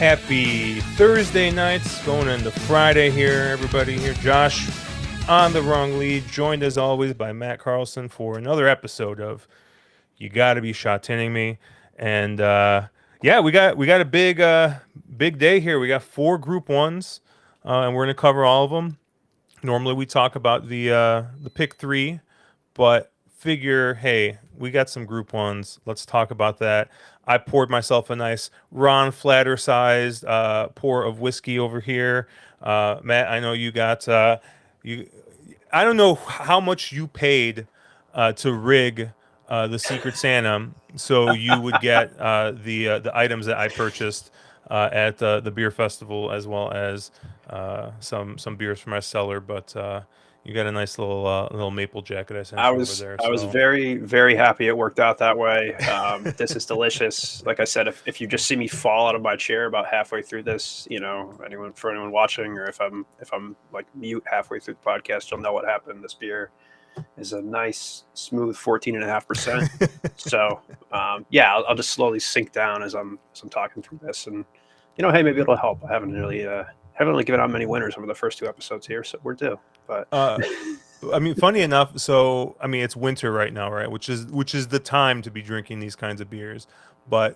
Happy Thursday nights, going into Friday here, everybody here. Josh on the wrong lead, joined as always by Matt Carlson for another episode of You Gotta Be Shot Tinning Me. And yeah, we got a big day here. We got 4 Group 1s, and we're gonna cover all of them. Normally we talk about the pick three, but figure, hey, we got some Group 1s. Let's talk about that. I poured myself a nice Ron Flatter sized pour of whiskey over here. Matt, I know you got you. I don't know how much you paid to rig the Secret Santa, so you would get the items that I purchased at the beer festival, as well as some beers from my cellar. But you got a nice little maple jacket I sent I you over was there. I was So very happy it worked out that way. This is delicious. Like I said, if you just see me fall out of my chair about halfway through this, anyone watching, or if I'm like mute halfway through the podcast, you'll know what happened. This beer is a nice smooth 14.5%. So yeah, I'll just slowly sink down as I'm talking through this, and hey, maybe it'll help. I haven't really given out many winners over the first 2 episodes here, so we're due. But uh, I mean, funny enough, so I mean, it's winter right now, right? Which is the time to be drinking these kinds of beers. But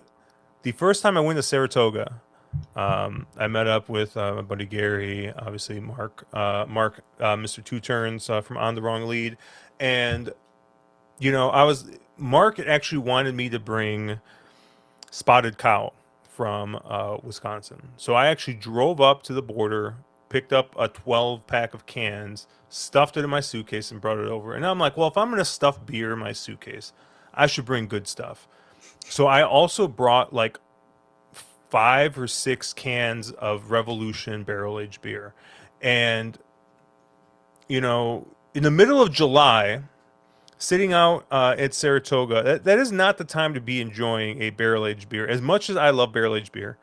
the first time I went to Saratoga, I met up with my buddy Gary, obviously Mark, Mr. Two Turns from On the Wrong Lead, and I was Mark actually wanted me to bring Spotted Cow from Wisconsin, so I actually drove up to the border, picked up a 12 pack of cans, stuffed it in my suitcase, and brought it over. And I'm like, well, if I'm gonna stuff beer in my suitcase, I should bring good stuff. So I also brought like 5 or 6 cans of Revolution barrel aged beer. And, in the middle of July, sitting out at Saratoga, that is not the time to be enjoying a barrel aged beer. As much as I love barrel aged beer,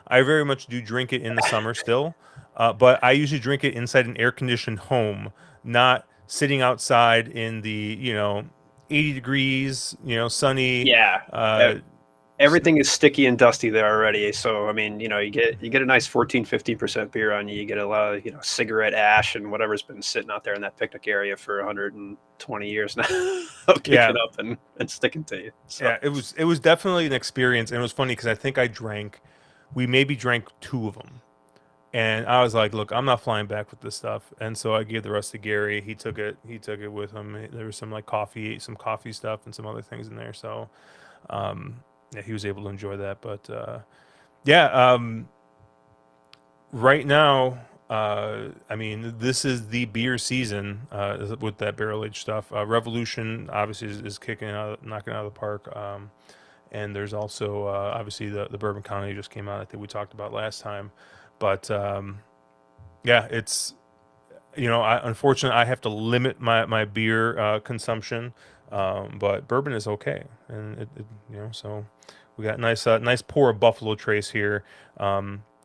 I very much do drink it in the summer still. But I usually drink it inside an air conditioned home, not sitting outside in the, 80 degrees, sunny. yeah, Uh, everything is sticky and dusty there already. So I mean, you get a nice 14-15% beer on you. You get a lot of cigarette ash and whatever's been sitting out there in that picnic area for 120 years now, kicking yeah, up and sticking to you. So yeah, it was definitely an experience, and it was funny because I think we maybe drank 2 of them, and I was like, look, I'm not flying back with this stuff, and so I gave the rest to Gary. He took it with him. There was some like some coffee stuff, and some other things in there. So yeah, he was able to enjoy that. But yeah, right now, I mean, this is the beer season with that barrel aged stuff. Revolution obviously is knocking it out of the park. And there's also obviously the Bourbon County just came out. I think we talked about last time, but yeah, it's unfortunately I have to limit my beer consumption, but bourbon is okay, and so we got nice pour of Buffalo Trace here,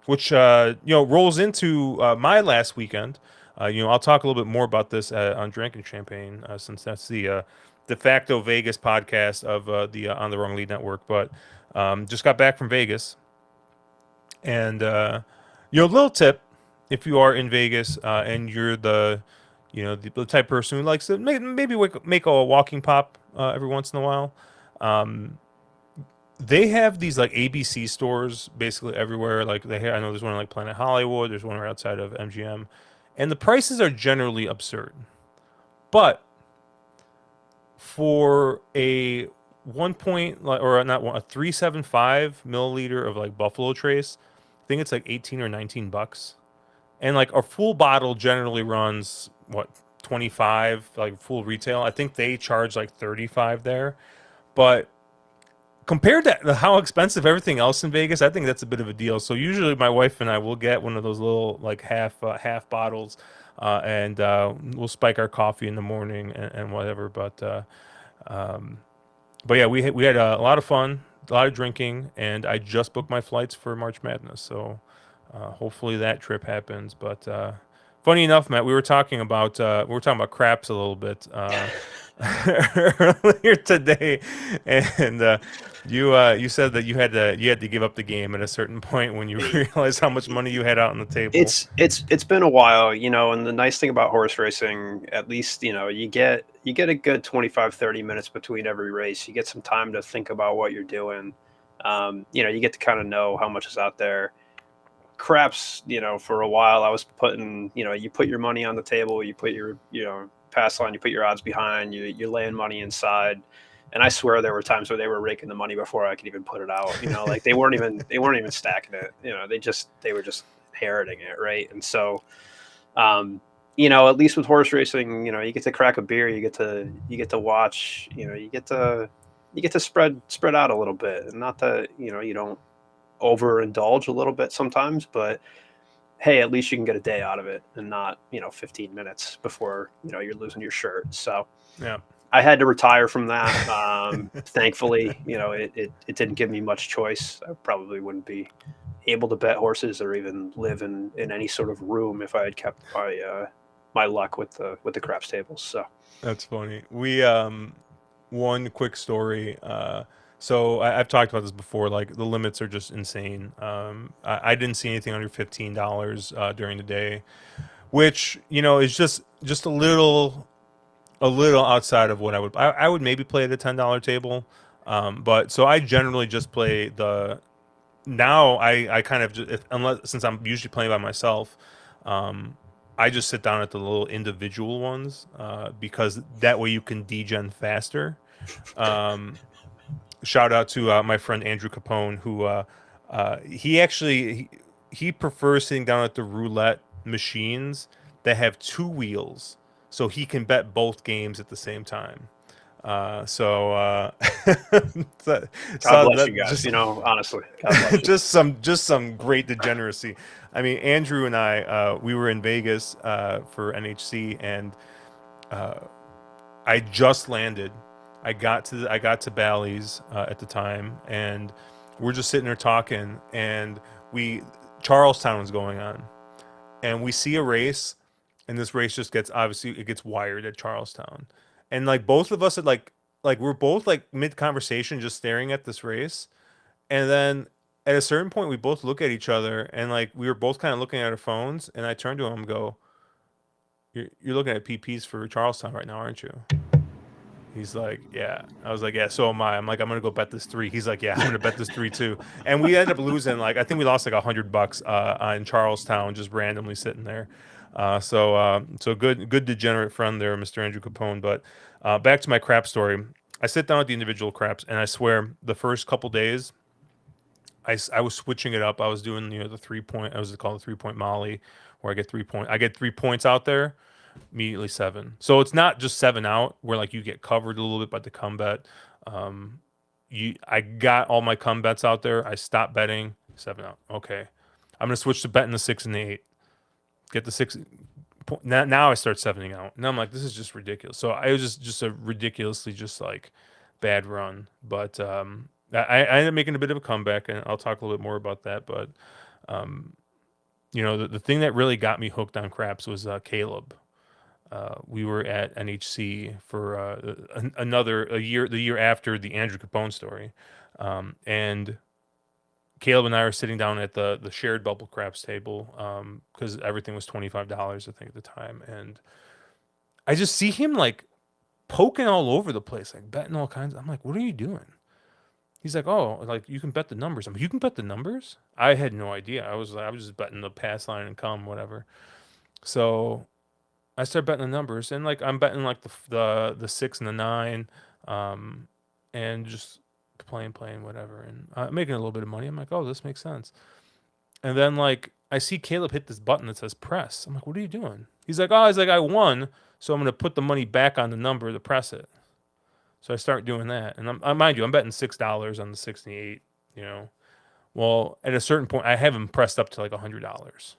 which rolls into my last weekend. I'll talk a little bit more about this on Drinking Champagne, since that's the de facto Vegas podcast of the On the Wrong Lead Network. But just got back from Vegas, and little tip: if you are in Vegas and you're the type of person who likes to maybe make a walking pop every once in a while, they have these like ABC stores basically everywhere. Like I know there's one in like Planet Hollywood. There's one right outside of MGM, and the prices are generally absurd. But for a 1 point or not one, a 375 milliliter of like Buffalo Trace, I think it's like 18 or 19 bucks. And like a full bottle generally runs what, 25, like full retail. I think they charge like 35 there. But compared to how expensive everything else in Vegas, I think that's a bit of a deal. So usually my wife and I will get one of those little like half bottles, and we'll spike our coffee in the morning and whatever. But yeah, we had a lot of fun, a lot of drinking, and I just booked my flights for March Madness. So hopefully that trip happens. But funny enough, Matt, we were talking about craps a little bit. earlier today, and you said that you had to give up the game at a certain point when you realized how much money you had out on the table. It's been a while, you know, and the nice thing about horse racing, at least, you know, you get a good 25-30 minutes between every race. You get some time to think about what you're doing. You know, you get to kind of know how much is out there. Craps, you know, for a while I was putting, you know, you put your money on the table, you put your, you know, pass line, you put your odds behind, you're laying money inside. And I swear there were times where they were raking the money before I could even put it out. You know, like they weren't even stacking it. You know, they were just inheriting it, right? And so, um, you know, at least with horse racing, you know, you get to crack a beer, you get to watch, you know, you get to spread out a little bit, and not that, you know, you don't overindulge a little bit sometimes, but hey, at least you can get a day out of it and not, you know, 15 minutes before, you know, you're losing your shirt. So Yeah. I had to retire from that. Thankfully, you know, it didn't give me much choice. I probably wouldn't be able to bet horses or even live in any sort of room if I had kept my luck with the craps tables. So That's funny. We one quick story. So I've talked about this before. Like the limits are just insane. I didn't see anything under $15 during the day, which is just a little outside of what I would maybe play at a $10 table. But so I generally just play the now I kind of just, unless since I'm usually playing by myself, um, I just sit down at the little individual ones because that way you can degen faster. Um, Shout out to my friend Andrew Capone, who he prefers sitting down at the roulette machines that have two wheels, so he can bet both games at the same time. So, God so bless that you guys. just You know, honestly, God bless you. just some great degeneracy. I mean, Andrew and I we were in Vegas for NHC, and uh, I just landed. I got to Bally's at the time, and we're just sitting there talking, and we Charlestown was going on, and we see a race, and this race just gets obviously it gets wired at Charlestown, and like both of us had like we're both like mid conversation just staring at this race, and then at a certain point we both look at each other, and like we were both kind of looking at our phones, and I turned to him and go, you're looking at PPs for Charlestown right now, aren't you? He's like, yeah. I was like, yeah, so am I. I'm like, I'm gonna go bet this three. He's like, yeah, I'm gonna bet this three too. And we ended up losing like I think we lost like $100 on Charlestown just randomly sitting there. So good degenerate friend there, Mr. Andrew Capone. But back to my crap story. I sit down at the individual craps, and I swear the first couple days I was switching it up. I was doing the 3 point. I was called the 3 point Molly, where I get 3 points out there immediately seven. So it's not just seven out where like you get covered a little bit by the come bet. Um, I got all my come bets out there. I stopped betting seven out. Okay, I'm gonna switch to betting the six and the eight. Get the six. Now I start sevening out. And I'm like, this is just ridiculous. So I was just a ridiculously just like bad run. But I ended up making a bit of a comeback, and I'll talk a little bit more about that. But um, the thing that really got me hooked on craps was Caleb. We were at NHC for another a year, the year after the Andrew Capone story, and Caleb and I are sitting down at the shared bubble craps table because everything was $25 I think at the time, and I just see him like poking all over the place, like betting all kinds. I'm like, what are you doing? He's like, oh, like you can bet the numbers. I'm like, you can bet the numbers. I had no idea. I was just betting the pass line and come whatever. So I started betting the numbers, and like I'm betting like the six and the nine, um, and just playing whatever, and making a little bit of money. I'm like, oh, this makes sense. And then like I see Caleb hit this button that says press. I'm like, what are you doing? He's like I won, so I'm gonna put the money back on the number to press it. So I start doing that, and mind you, I'm betting $6 on the 68. You know, well, at a certain point, I have him pressed up to like $100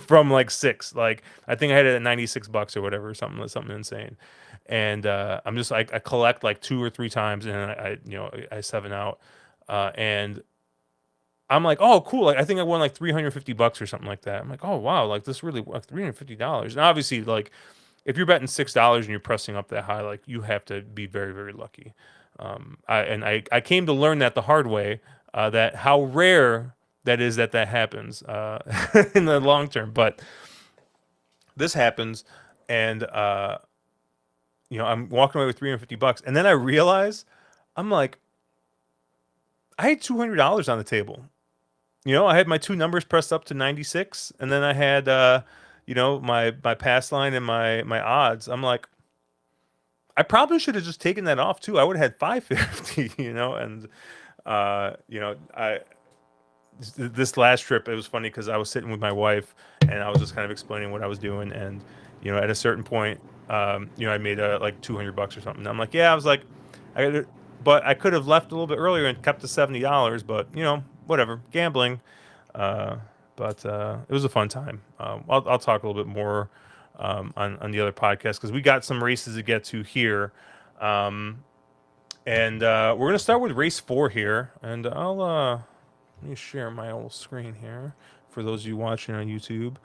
from like six. Like I think I had it at $96 or whatever, something insane. And I'm just like I collect like two or three times, and I seven out, and I'm like, oh, cool. Like I think I won like $350 or something like that. I'm like, oh wow, like this really like $350. And obviously, like if you're betting $6 and you're pressing up that high, like you have to be very, very lucky. I came to learn that the hard way, that how rare that is that happens in the long term. But this happens, and I'm walking away with $350, and then I realize I'm like, I had $200 on the table. I had my two numbers pressed up to 96, and then I had my pass line and my odds. I'm like, I probably should have just taken that off too. I would have had 550, and I this last trip it was funny because I was sitting with my wife and I was just kind of explaining what I was doing, and at a certain point, I made like $200 or something. I'm like, yeah, I was like, I gotta, but I could have left a little bit earlier and kept the $70, but whatever, gambling. Uh, but it was a fun time. I'll talk a little bit more on the other podcast because we got some races to get to here. Um, and we're gonna start with race 4 here, and I'll let me share my old screen here for those of you watching on YouTube.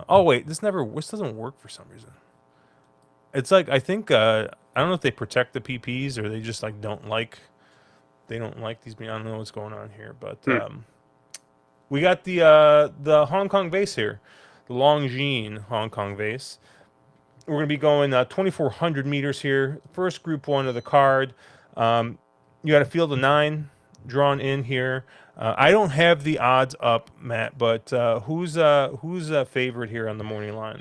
Oh wait, this doesn't work for some reason. It's like I think I don't know if they protect the PPs or they just like they don't like these. I don't know what's going on here, but Hmm. we got the Hong Kong vase here, the Longines Hong Kong vase. We're going to be going 2,400 meters here. First Group 1 of the card. Um, you got a field of 9 drawn in here. I don't have the odds up, Matt, but who's favorite here on the morning line?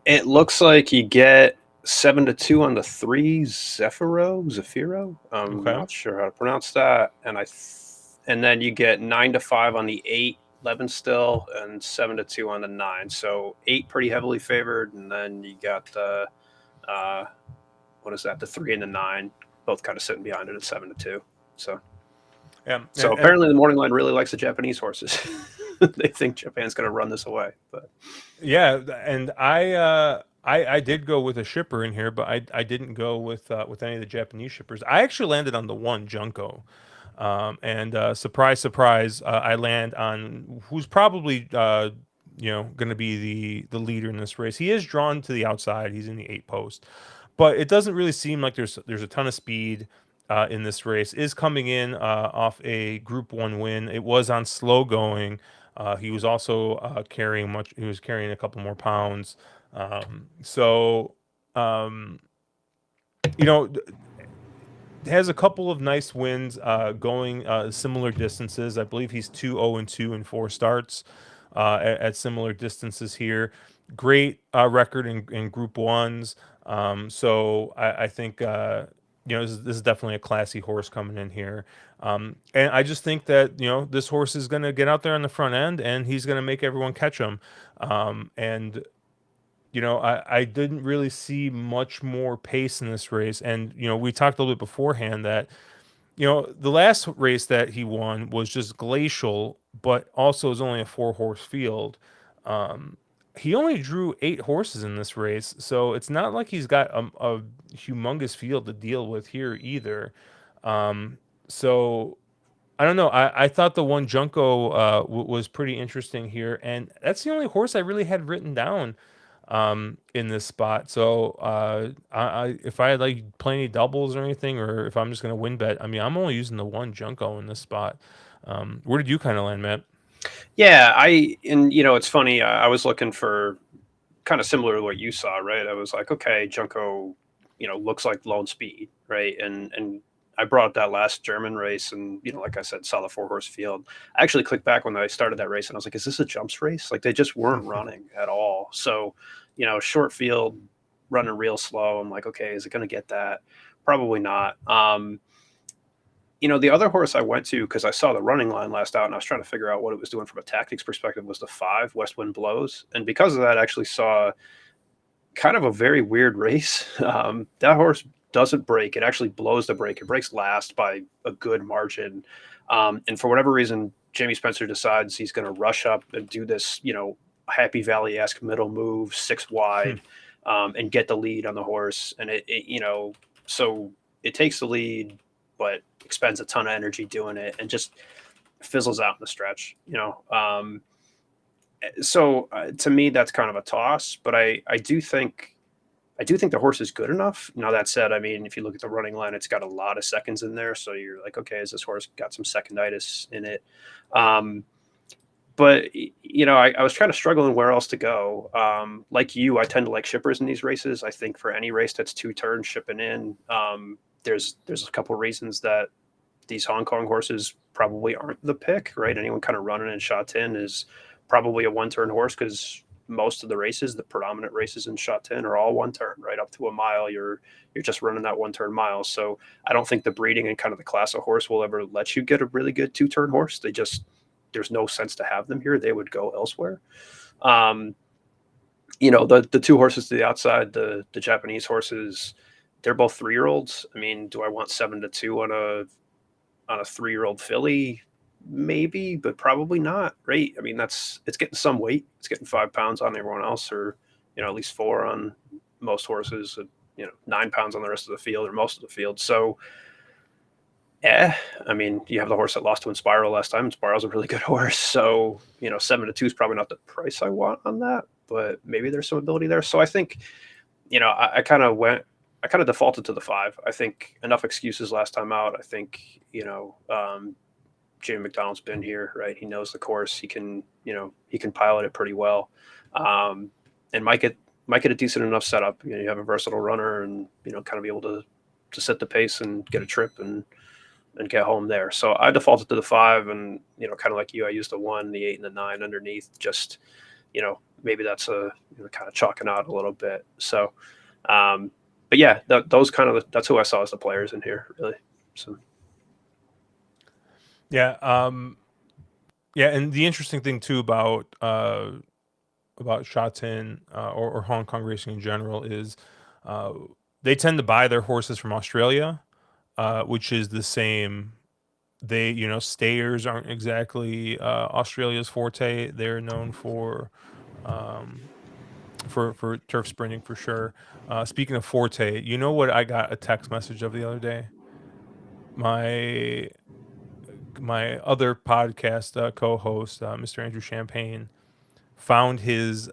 It looks like you get 7-2 on the 3 Zephyro. I'm Okay. not sure how to pronounce that, and then you get 9-5 on the 8 11 still, and 7-2 on the 9. So 8 pretty heavily favored, and then you got the uh, what is that? The 3 and the 9 both kind of sitting behind it at 7-2. So Yeah, so apparently the morning line really likes the Japanese horses. They think Japan's going to run this away, but yeah, and I did go with a shipper in here, but I didn't go with any of the Japanese shippers. I actually landed on the one Junko. And surprise, surprise, I land on who's probably going to be the leader in this race. He is drawn to the outside. He's in the 8 post, but it doesn't really seem like there's a ton of speed in this race. Is coming in off a Group 1 win. It was on slow going. He was also carrying much. He was carrying a couple more pounds. So um, you know has a couple of nice wins going similar distances. I believe he's 2-0-2 in 4 starts at similar distances here. Great record in Group 1s. So I think this is definitely a classy horse coming in here. And I just think that this horse is going to get out there on the front end and he's going to make everyone catch him. And I didn't really see much more pace in this race. And, we talked a little bit beforehand that, the last race that he won was just glacial, but also was only a 4-horse field. Um, he only drew 8 horses in this race. So it's not like he's got a humongous field to deal with here either. Um, so I don't know. I thought the one Junko was pretty interesting here. And that's the only horse I really had written down in this spot. So if I had like play any doubles or anything, or if I'm just gonna win bet, I mean I'm only using the one Junko in this spot. Where did you kind of land, Matt? yeah, it's funny. I was looking for kind of similar to what you saw, right? I was like, okay, Junko, looks like lone speed, right? And I brought up that last German race, and like I said, saw the 4-horse field. I actually clicked back when I started that race, and I was like, is this a jumps race? Like they just weren't running at all. So, short field, running real slow. I'm like, okay, is it going to get that? Probably not. The other horse I went to because I saw the running line last out and I was trying to figure out what it was doing from a tactics perspective was the 5 West Wind Blows. And because of that, I actually saw kind of a very weird race. That horse doesn't break. It actually blows the break. It breaks last by a good margin. And for whatever reason, Jamie Spencer decides he's going to rush up and do this, Happy Valley-esque middle move, 6 wide, and get the lead on the horse. And so it takes the lead, but expends a ton of energy doing it and just fizzles out in the stretch, So to me, that's kind of a toss, but I do think I do think the horse is good enough. Now that said, I mean, if you look at the running line, it's got a lot of seconds in there, so you're like, okay, is this horse got some seconditis in it? Um, but I was kind of struggling where else to go. Like you, I tend to like shippers in these races. I think for any race that's two turns shipping in, there's a couple of reasons that these Hong Kong horses probably aren't the pick, right? Anyone kind of running in shot 10 is probably a one turn horse because most of the races, the predominant races in shot 10 are all one turn, right? Up to a mile, you're just running that one turn mile. So I don't think the breeding and kind of the class of horse will ever let you get a really good two turn horse. There's no sense to have them here. They would go elsewhere. Um, the two horses to the outside, the Japanese horses, they're both 3-year-olds. I mean, do I want 7-2 on a 3-year-old filly? Maybe, but probably not, right? I mean, it's getting some weight. It's getting 5 pounds on everyone else, or at least 4 on most horses. 9 pounds on the rest of the field or most of the field. So, I mean, you have the horse that lost to Inspiral last time. Inspiral's a really good horse, so 7-2 is probably not the price I want on that, but maybe there's some ability there. So I think, I kind of defaulted to the 5. I think enough excuses last time out. I think Jamie McDonald's been here, right? He knows the course. He can pilot it pretty well, and might get a decent enough setup. You have a versatile runner, and kind of be able to set the pace and get a trip and get home there. So I defaulted to the 5, and kind of like you, I used the 1, the 8, and the 9 underneath. Just maybe that's a kind of chalking out a little bit. So, but yeah, that's who I saw as the players in here, really. So. Yeah. Yeah, and the interesting thing too about Shatin or Hong Kong racing in general is uh, they tend to buy their horses from Australia, which is the same. Stayers aren't exactly Australia's forte. They're known um, for turf sprinting for sure. Speaking of forte, you know what I got a text message of the other day? My my other podcast co-host, Mr. Andrew Champagne, found his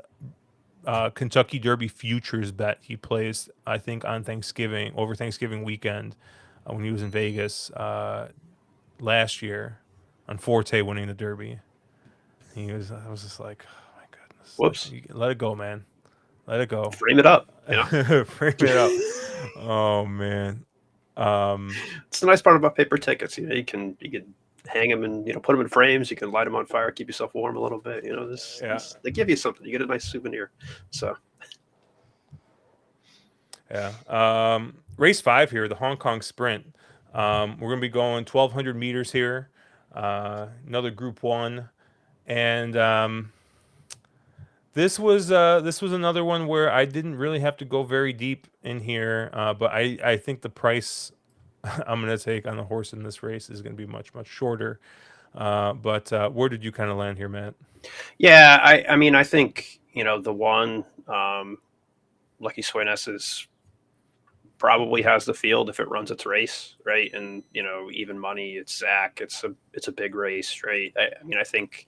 Kentucky Derby futures bet he placed, I think, on Thanksgiving, over Thanksgiving weekend, when he was in Vegas last year, on Forte winning the Derby. I was just like, oh my goodness, like, Whoops. let it go, man, let it go, Frame it up. frame it up. Oh man, um, It's the nice part about paper tickets. You can hang them and put them in frames. You can light them on fire, keep yourself warm a little bit. yeah, They give you something. You get a nice souvenir. So yeah. Race 5 here, the Hong Kong Sprint. We're gonna be going 1,200 meters here. Another Group 1, and this was another one where I didn't really have to go very deep in here, but I think the price I'm going to take on the horse in this race is going to be much much shorter. But where did you kind of land here, Matt? yeah, I mean I think the one Lucky Sweyness is probably has the field if it runs its race right, and even money. It's Zach. It's a big race, right? I mean I think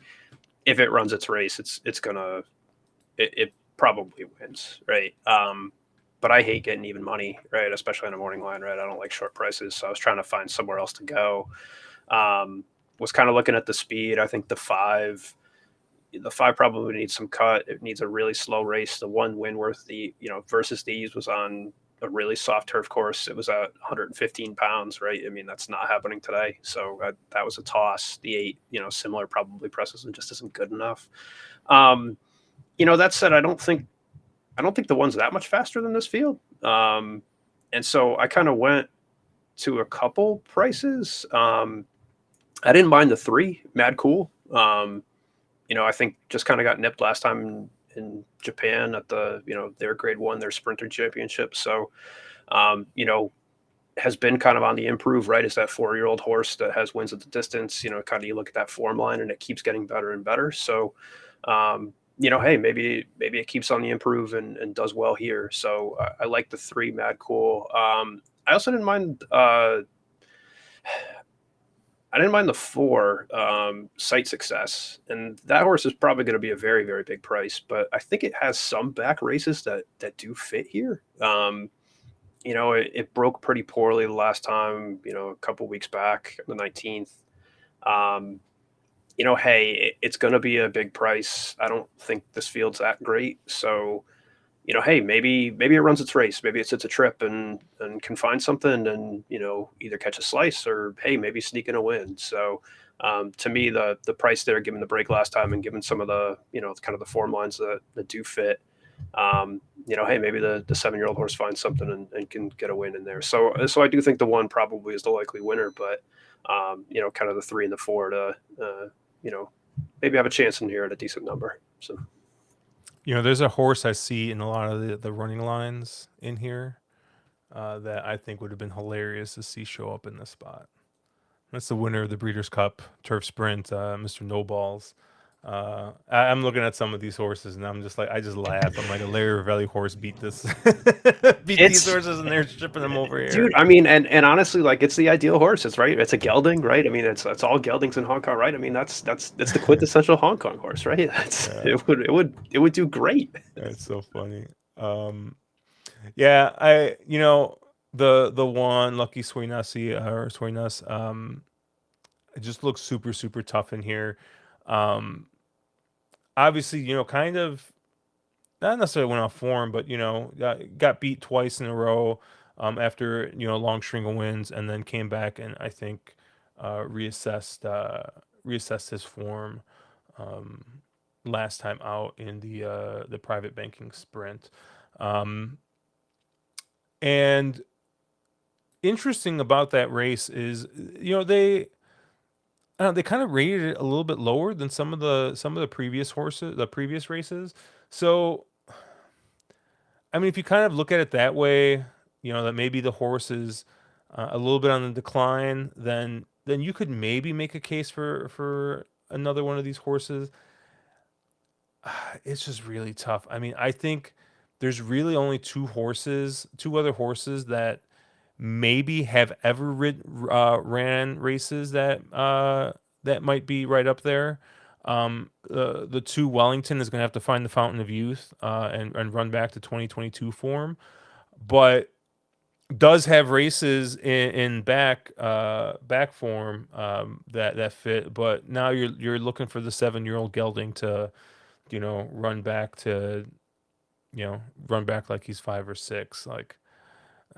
if it runs its race, it's gonna it probably wins, right? But I hate getting even money, right? Especially on a morning line, right? I don't like short prices, so I was trying to find somewhere else to go. Was kind of looking at the speed. I think the five probably needs some cut. It needs a really slow race. The one Winworth, versus these was on a really soft turf course. It was at 115 pounds, right? I mean, that's not happening today. So that was a toss. The 8, similar probably presses and just isn't good enough. Um, that said, I don't think the one's that much faster than this field. And so I kind of went to a couple prices. I didn't mind the 3, Mad Cool. I think just kind of got nipped last time in Japan at their grade 1, their sprinter championship. So, has been kind of on the improve, right? Is that 4-year-old horse that has wins at the distance, kind of you look at that form line and it keeps getting better and better. So, hey, maybe it keeps on the improve and does well here. So I like the 3 Mad Cool. I also didn't mind I didn't mind the 4, Sight Success, and that horse is probably going to be a very, very big price. But I think it has some back races that do fit here. It broke pretty poorly the last time. A couple weeks back, the 19th. Um, hey, it's going to be a big price. I don't think this field's that great, so hey, maybe it runs its race. Maybe it sits a trip and can find something and either catch a slice or hey, maybe sneak in a win. So to me, the price there, given the break last time and given some of the kind of the form lines that do fit, hey, maybe the 7-year-old horse finds something and can get a win in there. So I do think the 1 probably is the likely winner, but kind of the 3 and the 4 to maybe have a chance in here at a decent number. So. There's a horse I see in a lot of the running lines in here that I think would have been hilarious to see show up in this spot. That's the winner of the Breeders' Cup Turf Sprint, Mr. No Balls. I'm looking at some of these horses and I'm just like, I just laugh. I'm like, a Larry Valley horse beat this, beat these It's horses, and they're shipping them over Dude, here. I mean, and honestly, like it's the ideal horse. It's right. It's a gelding, right? I mean, it's all geldings in Hong Kong, right? I mean, that's the quintessential Hong Kong horse, right? That's Yeah, it would do great. it's so funny. Yeah, the one Lucky Swainasi or Swainas, it just looks super super tough in here. Um, Obviously, kind of not necessarily went off form, but got beat twice in a row after a long string of wins, and then came back and I think reassessed his form um, last time out in the private banking sprint. Um, and interesting about that race is they kind of rated it a little bit lower than some of the previous races. So I mean, if you kind of look at it that way, that maybe the horse is a little bit on the decline, then you could maybe make a case for another one of these horses. It's just really tough. I mean, I think there's really only two other horses that maybe have ever ran races that might be right up there. The two Wellington is going to have to find the Fountain of Youth and run back to 2022 form, but does have races in back form that fit. But now you're looking for the 7-year-old gelding to run back to run back like he's 5 or 6. Like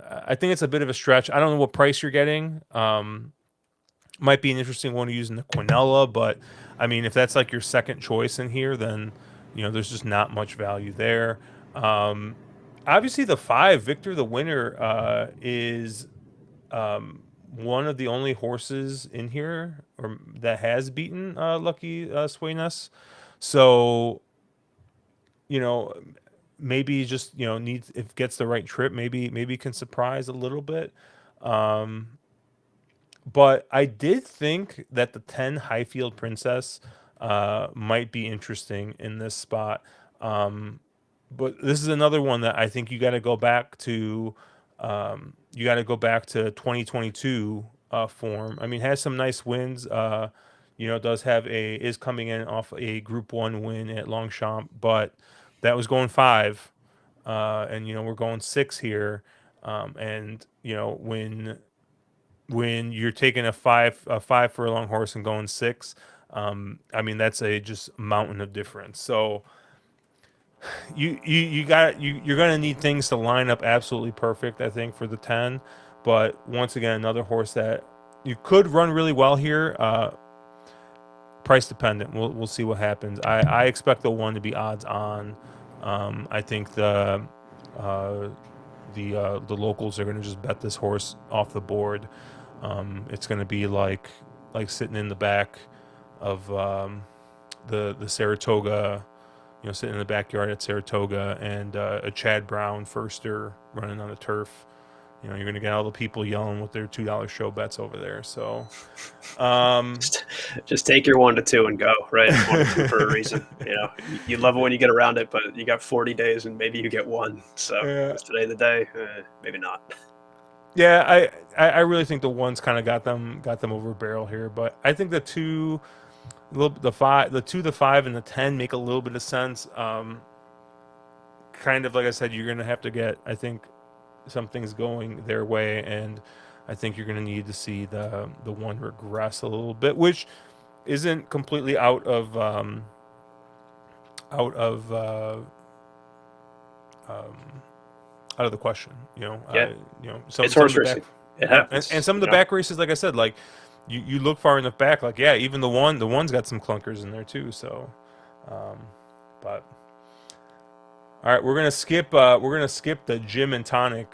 I think it's a bit of a stretch. I don't know what price you're getting. Might be an interesting one to use in the Quinella, but I mean, if that's like your second choice in here, then there's just not much value there. Um, Obviously, the 5 Victor, the winner, is one of the only horses in here or that has beaten Lucky Swainus. So you know, maybe just needs if gets the right trip, maybe can surprise a little bit. Um, but I did think that the 10 Highfield Princess might be interesting in this spot. Um, but this is another one that I think you got to go back to. You got to go back to 2022 form. I mean, has some nice wins. Does have is coming in off a Group One win at Longchamp, but that was going 5, and we're going 6 here. And when you're taking a five furlong horse and going 6, I mean that's a just mountain of difference. So you're gonna need things to line up absolutely perfect, I think, for the 10. But once again, another horse that you could run really well here. Price dependent. We'll see what happens. I expect the 1 to be odds on. I think uh, the locals are going to just bet this horse off the board. It's going to be like sitting in the back of the Saratoga, sitting in the backyard at Saratoga, and a Chad Brown firster running on the turf. You're going to get all the people yelling with their $2 show bets over there. So, Just take your 1 to 2 and go, right? It's 1 to 2 for a reason. You love it when you get around it, but you got 40 days and maybe you get 1. So yeah, is today the day? Maybe not. Yeah, I really think the ones kind of got them over a barrel here, but I think the two, the five, the 5 and the 10 make a little bit of sense. Kind of like I said, you're gonna have to get, I think, some things going their way, and I think you're gonna need to see the one regress a little bit, which isn't completely out of um, out of the question. Yeah, Some it's some of horse the back, racing. It yeah, and happens. some of the back races, like I said, like you look far enough back, like yeah, even the one's got some clunkers in there too. So, um, but all right, we're gonna skip the gym and tonic.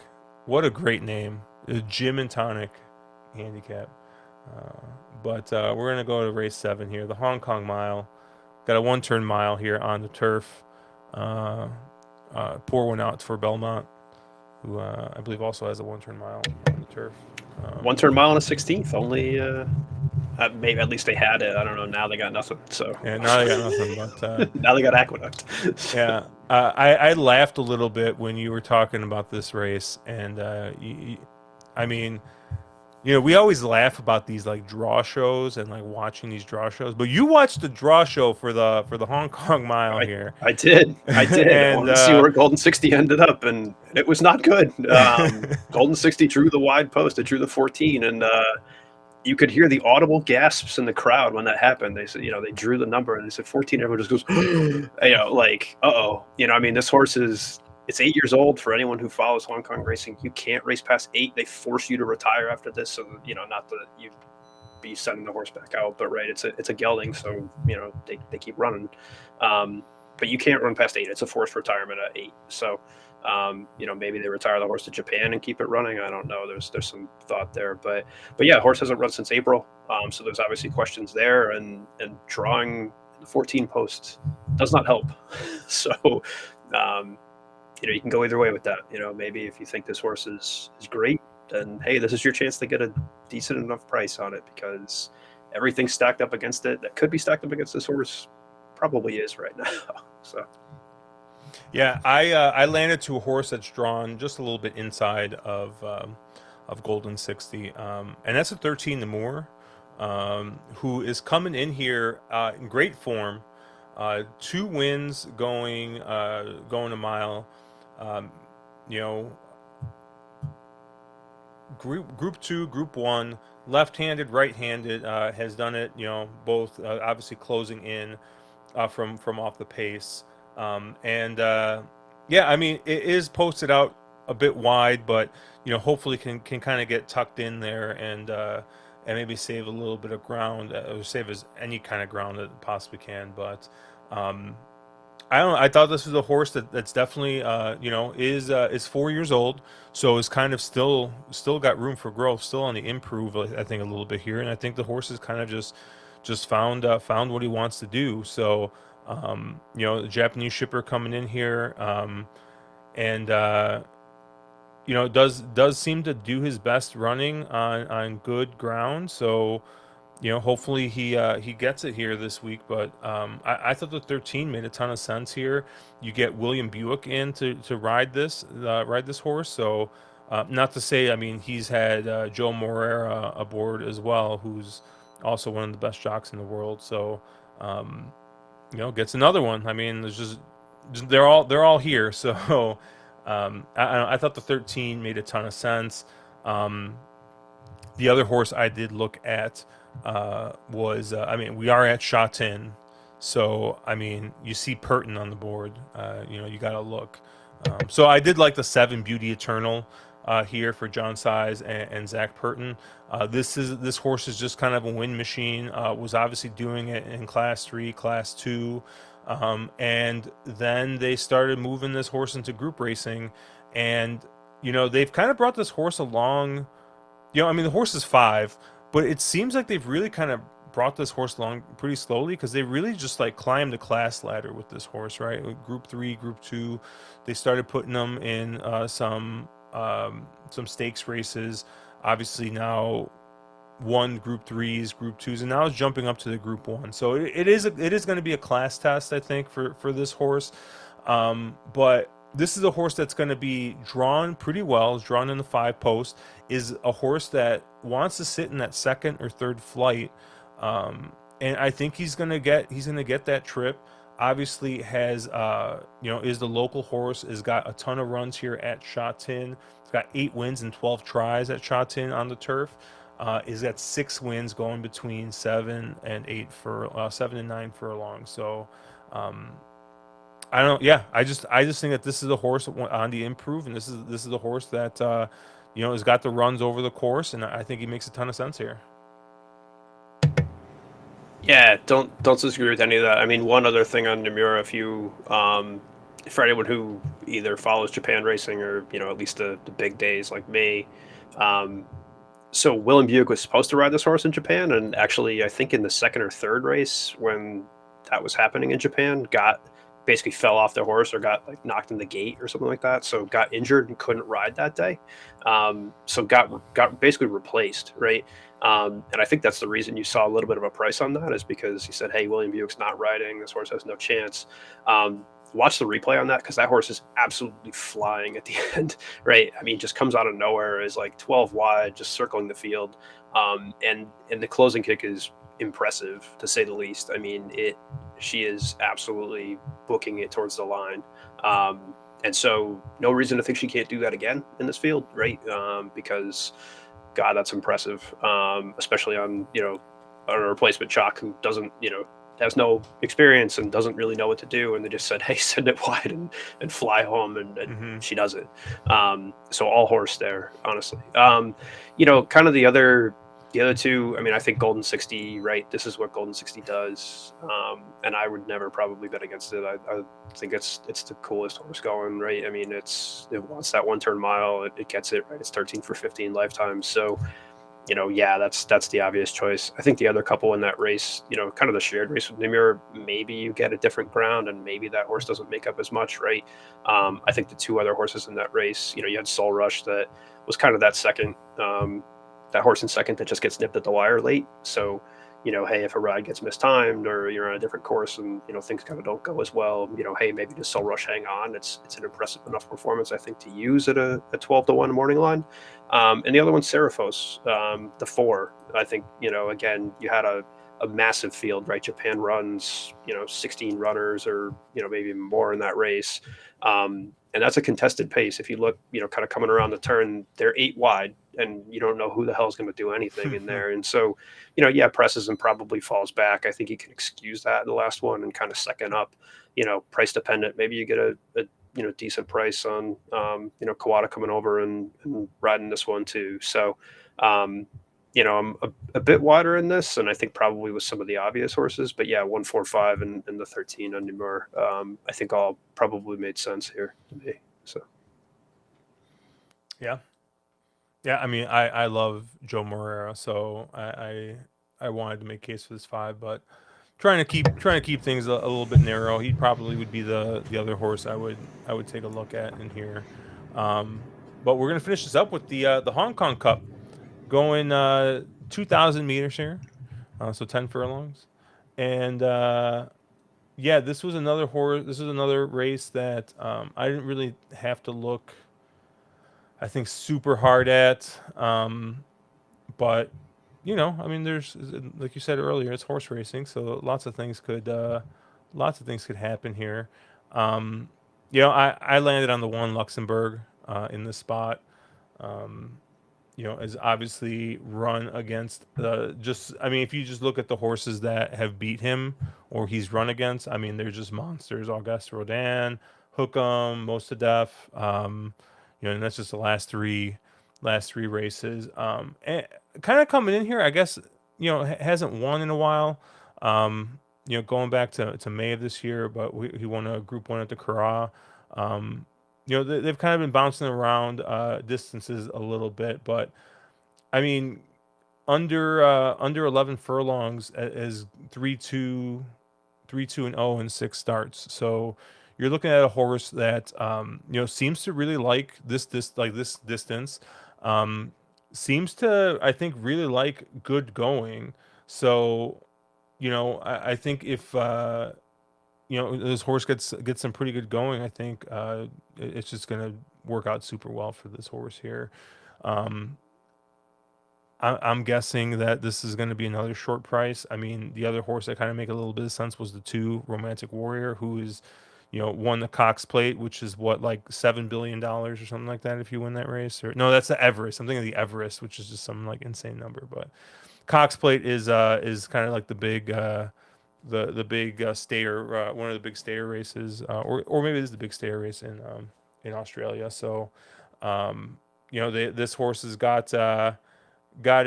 What a great name, the gym and tonic handicap. Uh, but we're gonna go to race 7 here, the Hong Kong Mile. Got a one-turn mile here on the turf. Uh, Pour one out for Belmont, who I believe also has a one-turn mile on the turf. One turn mile and a 16th. Only maybe at least they had it. I don't know. Now they got nothing. So And now they got nothing, but now they got Aqueduct. yeah. I laughed a little bit when you were talking about this race, and I mean, we always laugh about these like draw shows and like watching these draw shows, but you watched the draw show for the Hong Kong Mile here, I did. I did. I and wanted to see where Golden 60 ended up, and it was not good. Golden 60 drew the wide post. It drew the 14, and you could hear the audible gasps in the crowd when that happened. They said, they drew the number, and they said 14. Everyone just goes, like, uh-oh. I mean, this horse it's 8 years old. For anyone who follows Hong Kong racing, you can't race past 8. They force you to retire after this, so not that you be sending the horse back out, but right, it's a gelding, so they keep running. But you can't run past 8. It's a forced retirement at 8. So maybe they retire the horse to Japan and keep it running. I don't know. There's some thought there, but yeah, horse hasn't run since April. So there's obviously questions there, and drawing the 14 post does not help. So you can go either way with that. Maybe if you think this horse is great, then hey, this is your chance to get a decent enough price on it, because everything stacked up against it that could be stacked up against this horse probably is right now. So yeah, I landed to a horse that's drawn just a little bit inside of Golden 60, and that's a 13 Namur, who is coming in here in great form. 2 wins going a mile. Um, you know, Group 2, Group 1, left-handed, right-handed, has done it. Both obviously closing in from off the pace. And yeah, I mean, it is posted out a bit wide, but hopefully can kind of get tucked in there and maybe save a little bit of ground, or save as any kind of ground that it possibly can. But I don't know. I thought this was a horse that's definitely is 4 years old, so is kind of still got room for growth, still on the improve. I think a little bit here, and I think the horse is kind of just found what he wants to do. So the Japanese shipper coming in here, and does seem to do his best running on good ground. So hopefully he gets it here this week. But I thought the 13 made a ton of sense here. You get William Buick in to ride this horse. So not to say, I mean, he's had Joe Moreira aboard as well, who's also one of the best jocks in the world. So gets another one. I mean, there's just they're all here. So I thought the 13 made a ton of sense. The other horse I did look at was I mean, we are at Shatin, so I mean, you see Purton on the board. You got to look. So I did like the 7 Beauty Eternal here for John Size and Zach Purton. This horse is just kind of a win machine. Was obviously doing it in Class 3, Class 2, and then they started moving this horse into group racing, and they've kind of brought this horse along. I mean, the horse is 5, but it seems like they've really kind of brought this horse along pretty slowly, because they really just like climbed the class ladder with this horse, right? Like Group 3, Group 2, they started putting them in some stakes races. Obviously now won Group 3s, Group 2s, and now it's jumping up to the Group 1. So it is going to be a class test, I think, for this horse. But this is a horse that's going to be drawn pretty well. Is drawn in the 5 post. Is a horse that wants to sit in that second or third flight, and I think he's gonna get that trip. Obviously, has is the local horse. Has got a ton of runs here at Shatin. He's got 8 wins and 12 tries at Shatin on the turf. Is at 6 wins, going between 7 and 9 furlongs. So. Um, I don't. Yeah, I just think that this is a horse on the improve, and this is a horse that has got the runs over the course, and I think he makes a ton of sense here. Yeah, don't disagree with any of that. I mean, one other thing on Nomura, if you for anyone who either follows Japan racing or at least the big days like me, um, so Willem Buick was supposed to ride this horse in Japan, and actually, I think in the second or third race when that was happening in Japan, got basically fell off the horse or got like knocked in the gate or something like that. So got injured and couldn't ride that day. So got basically replaced, right? And I think that's the reason you saw a little bit of a price on that is because he said, "Hey, William Buick's not riding. This horse has no chance." Watch the replay on that because that horse is absolutely flying at the end, right? I mean, just comes out of nowhere, is like 12 wide, just circling the field, and the closing kick is impressive to say the least. I mean, she is absolutely booking it towards the line. And so no reason to think she can't do that again in this field, right? Because God, that's impressive, especially on a replacement chalk who doesn't, has no experience and doesn't really know what to do. And they just said, "Hey, send it wide and fly home," and Hmm. she does it. So all horse there, honestly. Kind of the other two. I mean, I think Golden 60, right? This is what Golden 60 does, and I would never probably bet against it. I think it's the coolest horse going, right? I mean, it wants that 1 turn mile, it gets it right. It's 13 for 15 lifetimes, so yeah, that's the obvious choice. I think the other couple in that race, kind of the shared race with Nimir, maybe you get a different ground, and maybe that horse doesn't make up as much, right? I think the two other horses in that race, you had Soul Rush that was kind of that second, that horse in second that just gets nipped at the wire late. So, hey, if a ride gets mistimed or you're on a different course and things kind of don't go as well, hey, maybe just Soul Rush hang on. It's an impressive enough performance, I think, to use at a 12-1 morning line. And the other one's Seraphos, the 4. I think, again, you had a massive field, right? Japan runs, 16 runners or, maybe more in that race. And that's a contested pace. If you look, kind of coming around the turn, they're 8 wide and you don't know who the hell is going to do anything in there. And so, yeah, presses and probably falls back. I think you can excuse that in the last one and kind of second up, price dependent. Maybe you get a decent price on Kawada coming over and riding this one too. So I'm a bit wider in this, and I think probably with some of the obvious horses, but yeah, 145 and the 13 on Numur, I think all probably made sense here to me. So Yeah, yeah. I mean, I love Joe Morera, so I wanted to make case for this 5, but trying to keep things a little bit narrow. He probably would be the other horse I would take a look at in here. But we're gonna finish this up with the Hong Kong Cup going 2,000 meters here, so 10 furlongs, and yeah, this was another horse. This was another race that I didn't really have to look, I think, super hard at. But I mean, there's, like you said earlier, it's horse racing, so lots of things could happen here. Um, I landed on the one Luxembourg in this spot. Um, is obviously run against just, I mean, if you just look at the horses that have beat him or he's run against, I mean, they're just monsters. Auguste Rodin, Hookem, Mostadef, and that's just the last three races. And kind of coming in here, I guess, hasn't won in a while. Going back to May of this year, but he won a Group 1 at the Curragh. Um, they've kind of been bouncing around distances a little bit, but I mean, under 11 furlongs as 3-2, 3-2 and 0 in 6 starts. So you're looking at a horse that seems to really like this distance. Um, Seems to, I think, really like good going. So I think if this horse gets some pretty good going, I think it's just going to work out super well for this horse here. Um, I'm guessing that this is going to be another short price. I mean, the other horse that kind of make a little bit of sense was the two Romantic Warrior, who is, won the Cox Plate, which is what, like $7 billion or something like that if you win that race. Or no, that's the Everest. I'm thinking of the Everest, which is just some like insane number. But Cox Plate is kind of like the big the big stayer, one of the big stayer races, or maybe this is the big stayer race in Australia. So, um, this horse has got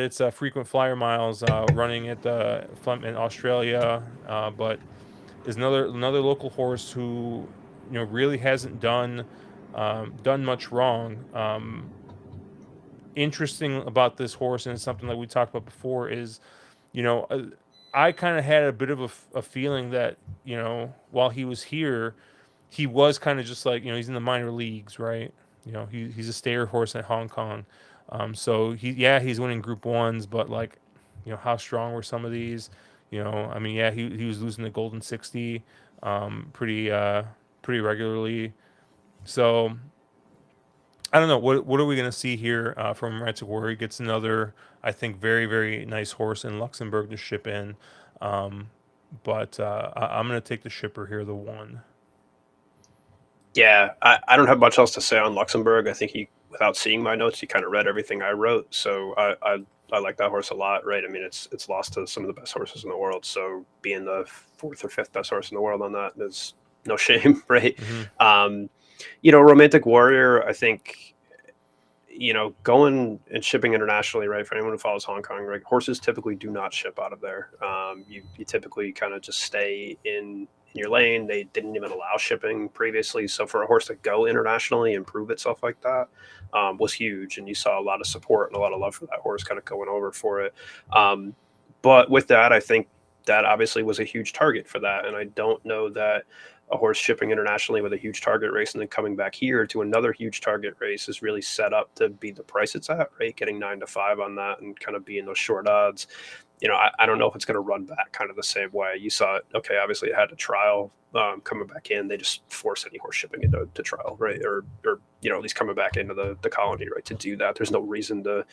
its frequent flyer miles running at in Australia, but is another local horse who really hasn't done much wrong. Interesting about this horse, and it's something that we talked about before, is you know uh, I kind of had a bit of a feeling that while he was here, he was kind of just like he's in the minor leagues, right? He's a stayer horse at Hong Kong. So he's winning Group Ones, but like, how strong were some of these? I mean, yeah, he was losing the Golden 60 pretty regularly. So I don't know what are we gonna see here from Red He gets another, I think, very very nice horse in Luxembourg to ship in, um, but I'm gonna take the shipper here, the one. Yeah, I don't have much else to say on Luxembourg. I think without seeing my notes, he kind of read everything I wrote. So I like that horse a lot, right? I mean, it's lost to some of the best horses in the world. So being the fourth or fifth best horse in the world on that is no shame, right? Hmm. Um, Romantic Warrior, I think, going and shipping internationally, right? For anyone who follows Hong Kong, right? Horses typically do not ship out of there. You typically kind of just stay in your lane. They didn't even allow shipping previously. So for a horse to go internationally and prove itself like that was huge. And you saw a lot of support and a lot of love for that horse kind of going over for it. Um, but with that, I think that obviously was a huge target for that. And I don't know that a horse shipping internationally with a huge target race and then coming back here to another huge target race is really set up to be the price it's at, right? Getting 9 to 5 on that and kind of being those short odds. I don't know if it's going to run back kind of the same way. You saw it. Okay, obviously it had a trial coming back in. They just force any horse shipping into to trial, right? Or at least coming back into the colony, right? To do that, there's no reason to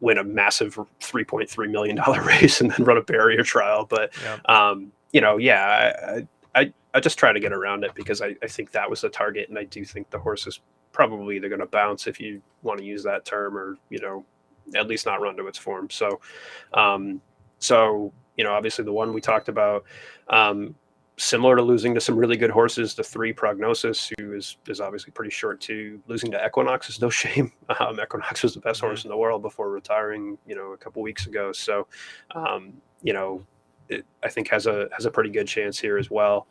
win a massive $3.3 million race and then run a barrier trial. But Yeah. yeah, I just try to get around it because I think that was the target, and I do think the horse is probably either going to bounce, if you want to use that term, or at least not run to its form. Um, obviously the one we talked about, similar to losing to some really good horses, the 3 Prognosis, who is obviously pretty short too. Losing to Equinox is no shame. Equinox was the best Hmm. horse in the world before retiring, a couple weeks ago. So, um, it, I think has a pretty good chance here as well.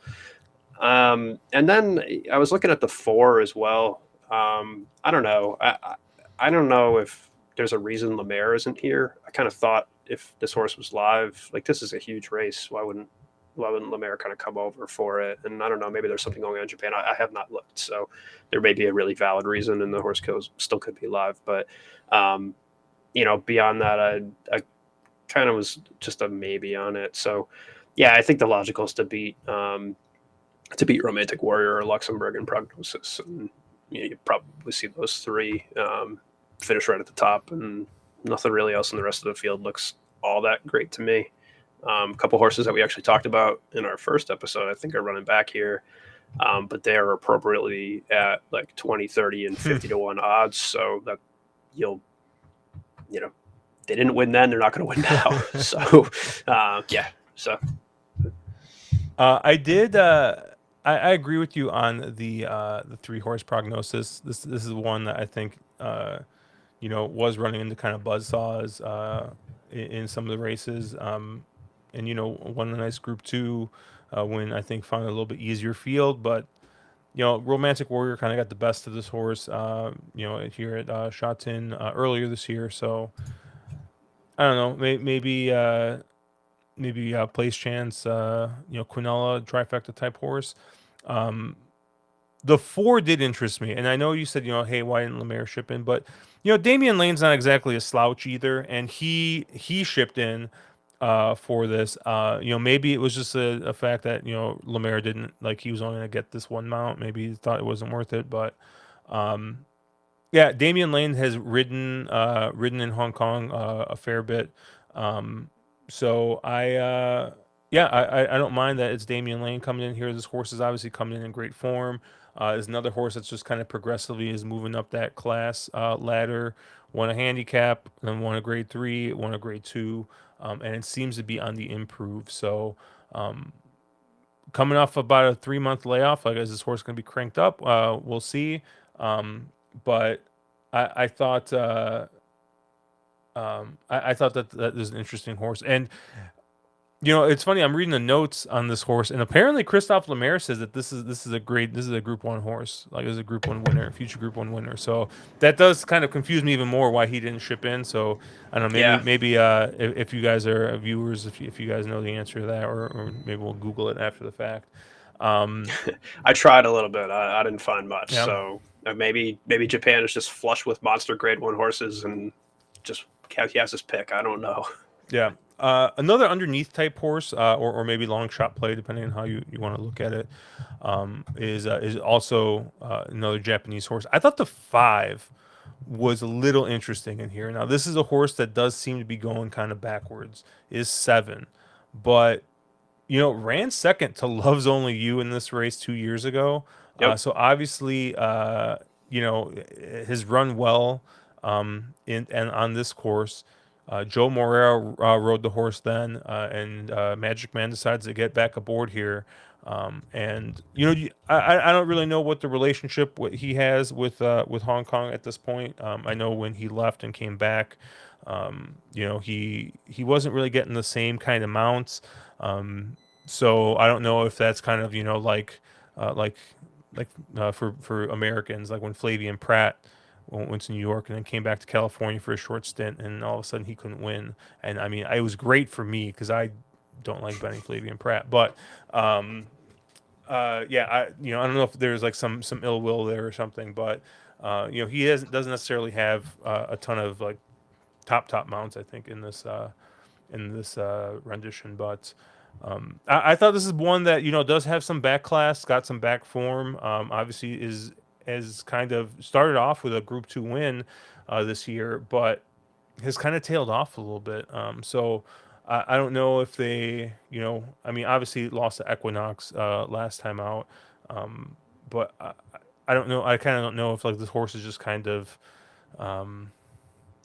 And then I was looking at the 4 as well. I don't know. I don't know if there's a reason Lemaire isn't here. I kind of thought if this horse was live, like this is a huge race, why wouldn't Lemaire kind of come over for it? And I don't know, maybe there's something going on in Japan. I have not looked, so there may be a really valid reason, and the horse still could be live. But beyond that, I kind of was just a maybe on it. So yeah, I think the logical is to beat Romantic Warrior or Luxembourg and Prognosis, and you probably see those 3 finish right at the top, and nothing really else in the rest of the field looks all that great to me. A couple horses that we actually talked about in our first episode, I think, are running back here, but they are appropriately at like 20, 30, and 50 to 1 odds. So that you'll, you know, they didn't win then, they're not going to win now. So, yeah. So, I did. I agree with you on the 3 horse Prognosis. This is one that I think was running into kind of buzzsaws in some of the races, and won a nice Group Two win. I think found a little bit easier field, but Romantic Warrior kind of got the best of this horse. Here at Shatin earlier this year. So I don't know. Maybe Place Chance, Quinella trifecta type horse. Um, the 4 did interest me, and I know you said, hey, why didn't Lemaire ship in? But Damian Lane's not exactly a slouch either, and he shipped in for this. Maybe it was just a fact that Lemaire didn't, like, he was only gonna get this one mount. Maybe he thought it wasn't worth it, but Yeah, Damian Lane has ridden in Hong Kong a fair bit. So yeah, I don't mind that it's Damian Lane coming in here. This horse is obviously coming in great form. There's another horse that's just kind of progressively is moving up that class ladder. Won a handicap, then won a grade three, won a grade two, and it seems to be on the improve. So coming off about a 3 month layoff, like is this horse going to be cranked up? We'll see. But I thought I thought that that is an interesting horse, and it's funny. I'm reading the notes on this horse, and apparently Christophe Lemaire says that this is a Group One horse, like this is a Group One winner, future Group One winner. So that does kind of confuse me even more why he didn't ship in. So I don't know, Yeah, maybe if you guys are viewers, if you guys know the answer to that, or maybe we'll Google it after the fact. Um, I tried a little bit. I didn't find much. yeah. So maybe Japan is just flush with monster grade one horses and just he has his pick. I don't know. Yeah. Another underneath type horse, or maybe long shot play, depending on how you want to look at it, is also another Japanese horse. I thought the 5 was a little interesting in here. Now, this is a horse that does seem to be going kind of backwards. Is 7, but ran second to Love's Only You in this race 2 years ago. Yep. So obviously, has run well in and on this course. Joe Morera rode the horse then, and Magic Man decides to get back aboard here. And I don't really know what the relationship what he has with Hong Kong at this point. I know when he left and came back, he wasn't really getting the same kind of mounts. So I don't know if that's kind of uh, like for Americans, like when Flavian Pratt went to New York and then came back to California for a short stint, and all of a sudden he couldn't win. And I mean, it was great for me because I don't like Benny Flavian Pratt, but um, yeah, I don't know if there's like some ill will there or something, but he doesn't necessarily have a ton of like top mounts. I think in this rendition, but I thought this is one that does have some back class, got some back form. Obviously, is kind of started off with a Group Two win this year, but has kind of tailed off a little bit. So I don't know if they, I mean, obviously lost to Equinox last time out, but I don't know. I kind of don't know if like this horse is just kind of um,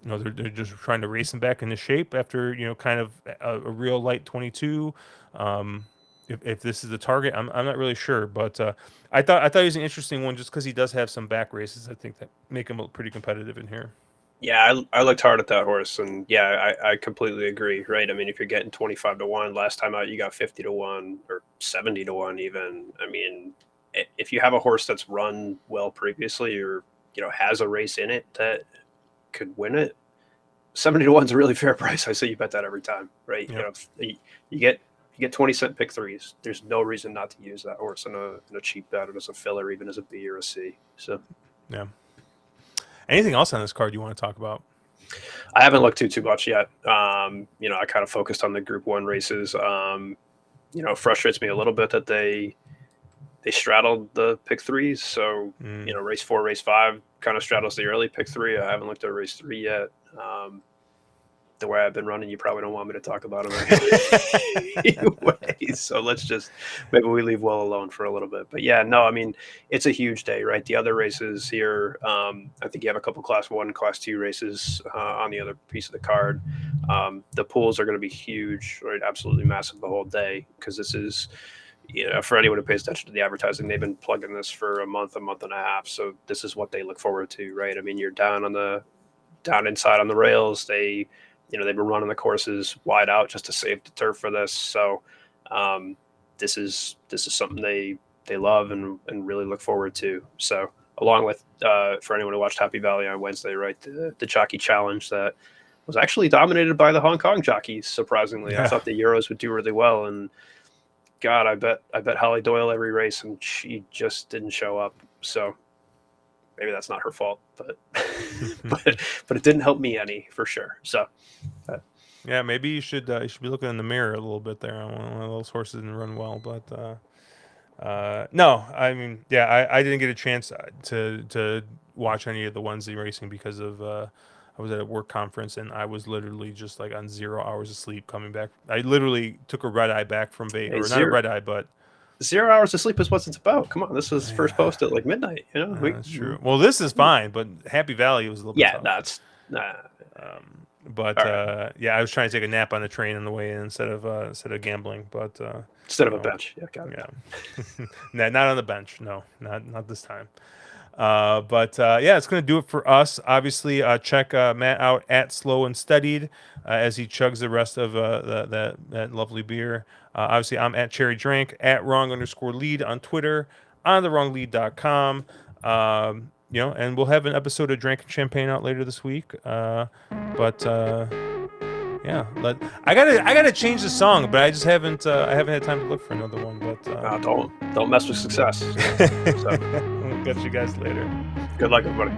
they're just trying to race him back into shape after kind of a real light 22. Um, if this is the target, I'm not really sure, but I thought he was an interesting one just because he does have some back races. I think that make him pretty competitive in here. Yeah, I looked hard at that horse, and yeah, I completely agree. Right? I mean, if you're getting 25 to 1, last time out you got 50 to 1 or 70 to 1, even. I mean, if you have a horse that's run well previously, or has a race in it that could win it, 70 to 1 is a really fair price. I say you bet that every time, right? Yep. You get 20-cent pick threes. There's no reason not to use that horse in a cheap bet or as a filler, even as a B or a C. So Yeah. Anything else on this card you want to talk about? I haven't looked too much yet. I kind of focused on the Group One races. It frustrates me a little bit that they straddled the pick threes. So Mm. race 4, race 5 kind of straddles the early pick three. I haven't looked at race 3 yet. The way I've been running, you probably don't want me to talk about them anyway. So maybe we leave well alone for a little bit. But yeah, no, I mean, it's a huge day, right? The other races here, I think you have a couple Class 1, Class 2 races on the other piece of the card. The pools are going to be huge, right? Absolutely massive the whole day, because this is, for anyone who pays attention to the advertising, they've been plugging this for a month and a half. So this is what they look forward to, right? I mean, you're down inside on the rails. They've been running the courses wide out just to save the turf for this. So this is something they love and really look forward to. So along with for anyone who watched Happy Valley on Wednesday, right, the jockey challenge that was actually dominated by the Hong Kong jockeys. Surprisingly, I Yeah. thought the Euros would do really well, and God, I bet Holly Doyle every race, and she just didn't show up. So maybe that's not her fault, but but it didn't help me any for sure. So Yeah, maybe you should be looking in the mirror a little bit there. One of those horses didn't run well, but No, I mean, yeah, I didn't get a chance to watch any of the Wednesday racing because of I was at a work conference and I was literally just like on 0 hours of sleep coming back. I literally took a red eye back from Vegas, Hey, or not a zero red eye, but 0 hours of sleep is what it's about. Come on, this was first yeah, post at like midnight. You know, that's true. Well, this is fine, but Happy Valley was a little bit yeah, tough. that's nah. But All right, yeah, I was trying to take a nap on the train on the way in instead of gambling. But instead you of a know, bench. Yeah, got it. yeah, not on the bench. No, not this time. But yeah, it's going to do it for us. Obviously, check Matt out at Slow and Steadied as he chugs the rest of that lovely beer. Obviously, I'm at Cherry Drink, at wrong_lead on Twitter, on thewronglead.com. And we'll have an episode of Drinking Champagne out later this week. But yeah, I gotta change the song, but I haven't had time to look for another one. But Don't mess with success. You know? So we'll catch you guys later. good luck, everybody.